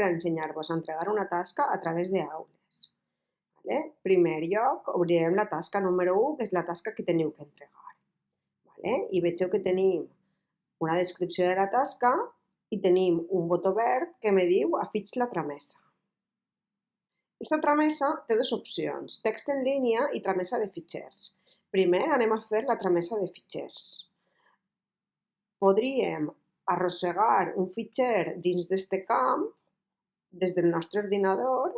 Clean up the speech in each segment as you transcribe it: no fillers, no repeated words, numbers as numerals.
a ensenyar-vos a entregar una tasca a través d'aules. En primer lloc, obrirem la tasca número 1, que és la tasca que teniu que entregar. I vegeu que tenim una descripció de la tasca i tenim un botó verd que me diu afig la tramesa. Aquesta tramesa té dues opcions, text en línia i tramesa de fitxers. Primer anem a fer la tramesa de fitxers. Podríem arrossegar un fitxer dins d'aquest camp des del nostre ordinador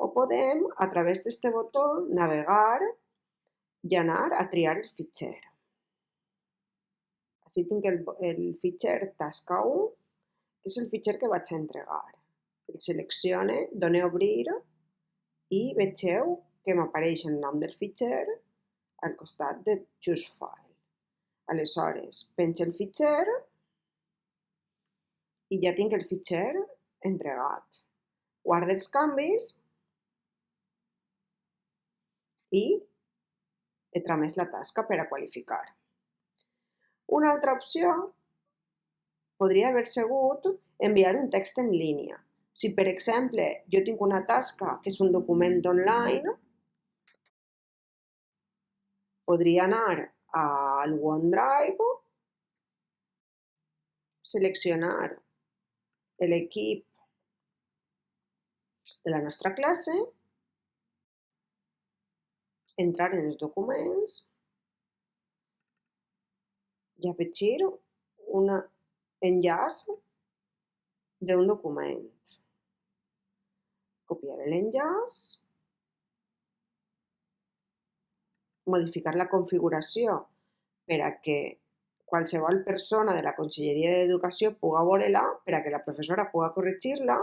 o podem, a través d'aquest botó, navegar i anar a triar el fitxer. Així tinc el fitxer tasca 1, que és el fitxer que vaig a entregar. El seleccione, dono a obrir i vegeu que m'apareix el nom del fitxer al costat de Choose File. Aleshores, penjo el fitxer i ja tinc el fitxer entregat. Guardo els canvis i he tramès la tasca per a qualificar. Una altra opció podria haver sigut enviar un text en línia. Si, per exemple, jo tinc una tasca que és un document online, podria anar al OneDrive, seleccionar l'equip de la nostra classe, entrar en els documents i afegir un enllaç d'un document. Copiar l'enllaç, modificar la configuració per a que qualsevol persona de la Conselleria d'Educació pugui veure-la, per a que la professora pugui corregir-la.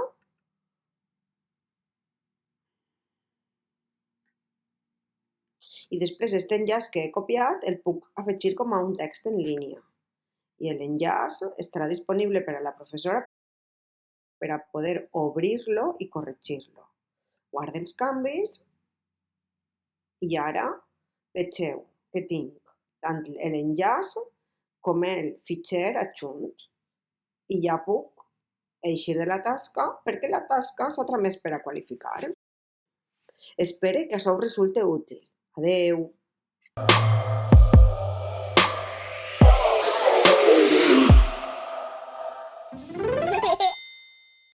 I després aquest enllaç que he copiat el puc afegir com a un text en línia. I l'enllaç estarà disponible per a la professora per a poder obrir-lo i corregir-lo. Guardo els canvis i ara vegeu que tinc tant l'enllaç com el fitxer adjunt i ja puc eixir de la tasca perquè la tasca s'ha tramès per a qualificar. Espero que això us resulti útil. Adeu!